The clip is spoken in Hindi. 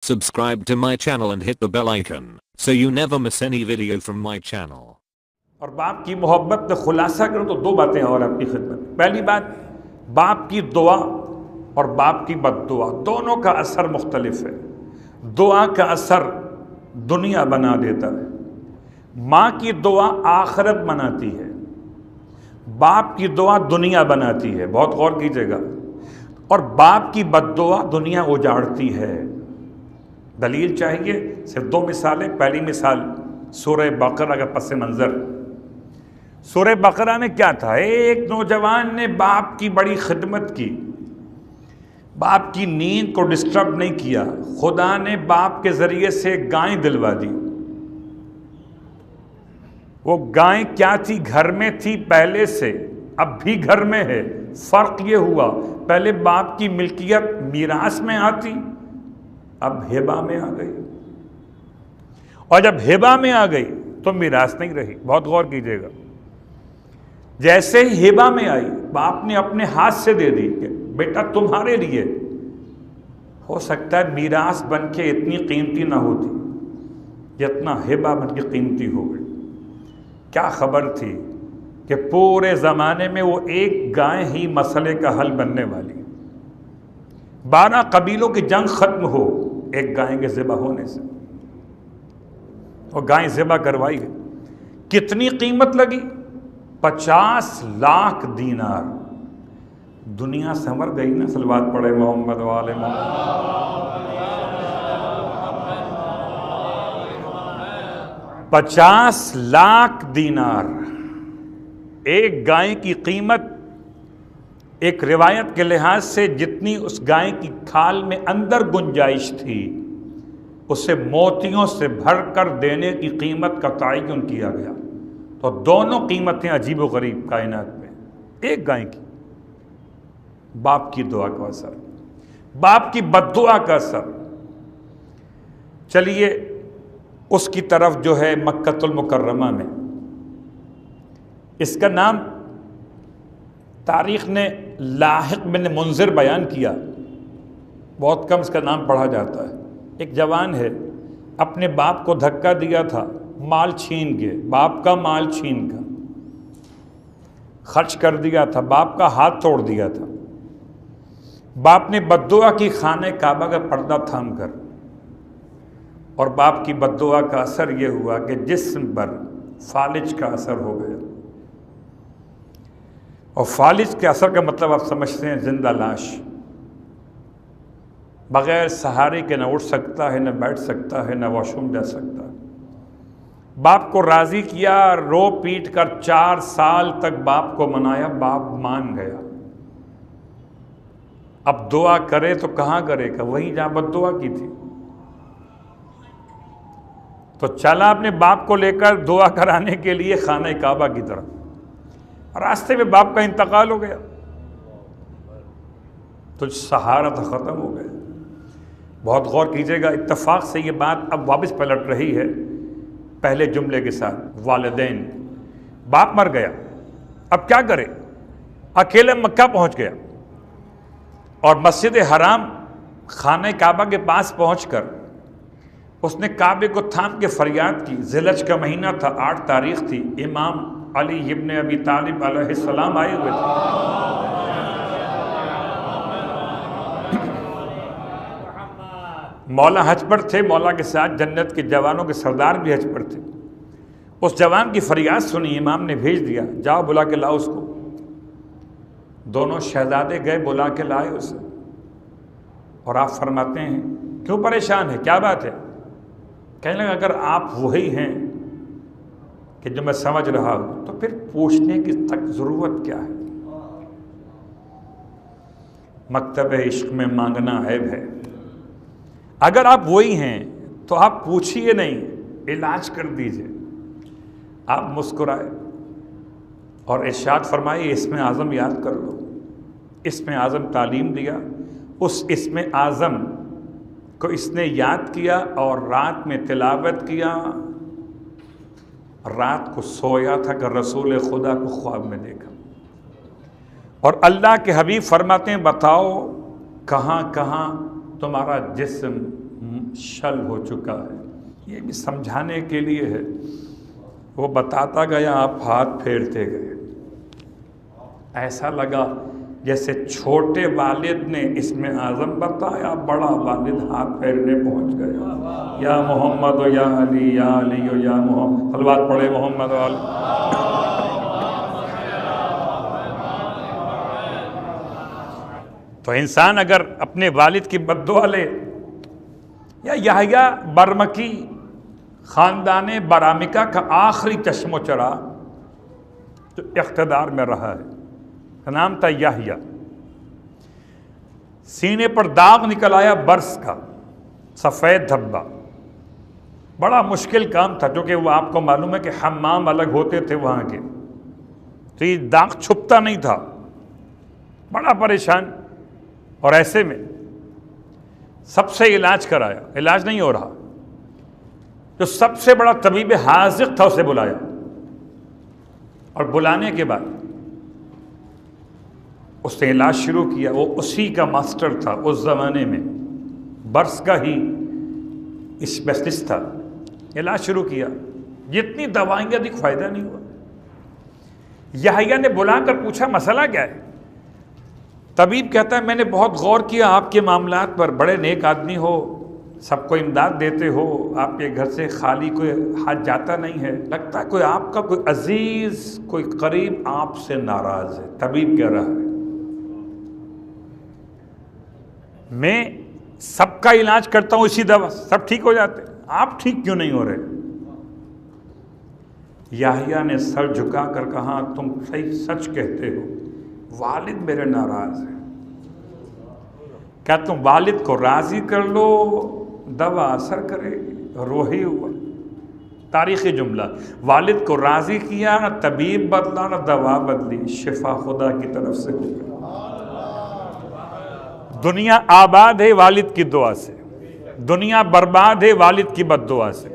Subscribe to my channel and hit the bell icon so you never miss any video from my channel. और बाप की मोहब्बत में खुलासा करूं तो दो बातें और आपकी खिदमत में। पहली बात, बाप की दुआ और बाप की बद्दुआ दोनों का असर मुख्तलिफ है। दुआ का असर दुनिया बना देता है, माँ की दुआ आखिरत बनाती है, बाप की दुआ दुनिया बनाती है। बहुत गौर कीजिएगा। और बाप की बद्दुआ दुनिया उजाड़ती है। दलील चाहिए? सिर्फ दो मिसालें। पहली मिसाल सूरह बकरा का पस मंज़र। सूरह बकरा में क्या था? एक नौजवान ने बाप की बड़ी खिदमत की, बाप की नींद को डिस्टर्ब नहीं किया। खुदा ने बाप के जरिए से गाय दिलवा दी। वो गाय क्या थी? घर में थी पहले से, अब भी घर में है। फर्क ये हुआ, पहले बाप की मिल्कियत मीरास में आती, अब हिबा में आ गई। और जब हिबा में आ गई तो मीरास नहीं रही। बहुत गौर कीजिएगा। जैसे ही हिबा में आई, बाप ने अपने हाथ से दे दी कि बेटा तुम्हारे लिए। हो सकता है मीरास बन के इतनी कीमती ना होती जितना हिबा बन के कीमती हो गई। क्या खबर थी कि पूरे ज़माने में वो एक गाय ही मसले का हल बनने वाली। 12 कबीलों की जंग खत्म हो एक गाय के ज़िबा होने से। और गाय ज़िबा करवाई गई। कितनी कीमत लगी? 50 लाख दीनार। दुनिया संवर गई ना। सलवात पढ़े मोहम्मद वाले मोहम्मद। 50 लाख दीनार। एक गाय की कीमत एक रिवायत के लिहाज से जितनी उस गाय की खाल में अंदर गुंजाइश थी, उसे मोतियों से भरकर देने की कीमत का तयन किया गया। तो दोनों कीमतें अजीब व गरीब कायनात में। एक गाय की, बाप की दुआ का असर, बाप की बद्दुआ का असर। चलिए उसकी तरफ जो है मक्कतुल मुकर्रमा में, इसका नाम तारीख ने लाहिक बिन मुंजिर बयान किया। बहुत कम इसका नाम पढ़ा जाता है। एक जवान है, अपने बाप को धक्का दिया था, माल छीन के, बाप का माल छीन कर खर्च कर दिया था, बाप का हाथ तोड़ दिया था। बाप ने बद्दुआ की खाने काबा का पर्दा थाम कर। और बाप की बद्दुआ का असर यह हुआ कि जिस्म पर फालिज का असर हो गया। और फालिज के असर का मतलब आप समझते हैं, जिंदा लाश, बगैर सहारे के न उठ सकता है, न बैठ सकता है, न वॉशरूम जा सकता है। बाप को राजी किया, रो पीट कर 4 साल तक बाप को मनाया। बाप मान गया। अब दुआ करे तो कहाँ करेगा? वहीं जहां बद्दुआ की थी। तो चला अपने बाप को लेकर दुआ कराने के लिए खाने काबा की तरफ। रास्ते में बाप का इंतकाल हो गया तो सहारा तो ख़त्म हो गया। बहुत गौर कीजिएगा। इत्तेफाक से ये बात अब वापस पलट रही है पहले जुमले के साथ। वालिदैन, बाप मर गया, अब क्या करे? अकेले मक्का पहुंच गया और मस्जिद हराम खाने काबा के पास पहुंचकर उसने काबे को थाम के फरियाद की। ज़िलहज का महीना था, 8 तारीख थी। इमाम अली इब्न अबी तालिब अलैहिस्सलाम आए हुए थे। मौला हज पर थे, मौला के साथ जन्नत के जवानों के सरदार भी हज पर थे। उस जवान की फरियाद सुनी, इमाम ने भेज दिया, जाओ बुला के लाओ उसको। दोनों शहजादे गए, बुला के लाए उसे। और आप फरमाते हैं, क्यों परेशान है, क्या बात है? कहने लगा, अगर आप वही हैं कि जो मैं समझ रहा हूं तो फिर पूछने की तक जरूरत क्या है? मकतब इश्क में मांगना ऐब है। अगर आप वही हैं तो आप पूछिए नहीं, इलाज कर दीजिए। आप मुस्कुराए और इरशाद फरमाइए, इसमें आज़म याद कर लो। इसमें आज़म तालीम दिया, उस इसमें आज़म को इसने याद किया और रात में तिलावत किया। रात को सोया था कि रसूल खुदा को ख्वाब में देखा। और अल्लाह के हबीब फरमाते हैं, बताओ कहाँ कहाँ तुम्हारा जिस्म शल हो चुका है। ये भी समझाने के लिए है। वो बताता गया, आप हाथ फेरते गए। ऐसा लगा जैसे छोटे वालिद ने इसमें आज़म बताया, बड़ा वालिद हाथ फेरने पहुंच गया। या मोहम्मद या अली, या अली या मोहम्मद। सलवात पढ़े मोहम्मद वाले। तो इंसान अगर अपने वालिद की बद्दुआ ले, या यहया बरमकी ख़ानदान बरामिका का आखिरी चश्मो चरा जो इख्तिदार में रहा है, नाम था यहया। सीने पर दाग निकल आया बर्स का, सफ़ेद धब्बा। बड़ा मुश्किल काम था, क्योंकि वो आपको मालूम है कि हम्माम अलग होते थे वहाँ के, तो ये दाग छुपता नहीं था। बड़ा परेशान। और ऐसे में सबसे इलाज कराया, इलाज नहीं हो रहा। जो सबसे बड़ा तबीब हाज़िक़ था उसे बुलाया, और बुलाने के बाद उसने इलाज शुरू किया। वो उसी का मास्टर था उस ज़माने में, बर्स का ही स्पेशलिस्ट था। इलाज शुरू किया, जितनी दवाइयाँ दी, फ़ायदा नहीं हुआ। यहया ने बुलाकर पूछा, मसला क्या है? तबीब कहता है, मैंने बहुत गौर किया आपके मामलात पर, बड़े नेक आदमी हो, सबको इमदाद देते हो, आपके घर से खाली कोई हाथ जाता नहीं है। लगता है कोई आपका कोई अजीज़, कोई करीब आपसे नाराज़ है। तबीब कह रहा है, मैं सबका इलाज करता हूं इसी दवा, सब ठीक हो जाते, आप ठीक क्यों नहीं हो रहे? यहया ने सर झुकाकर कहा, तुम सही सच कहते हो, वालिद मेरे नाराज हैं। क्या तुम वालिद को राजी कर लो, दवा असर करेगी। रोही हुआ। तारीख़ी जुमला, वालिद को राजी किया, ना तबीब बदला ना दवा बदली, शिफा खुदा की तरफ से हो गई। दुनिया आबाद है वालिद की दुआ से, दुनिया बर्बाद है वालिद की बद्दुआ से।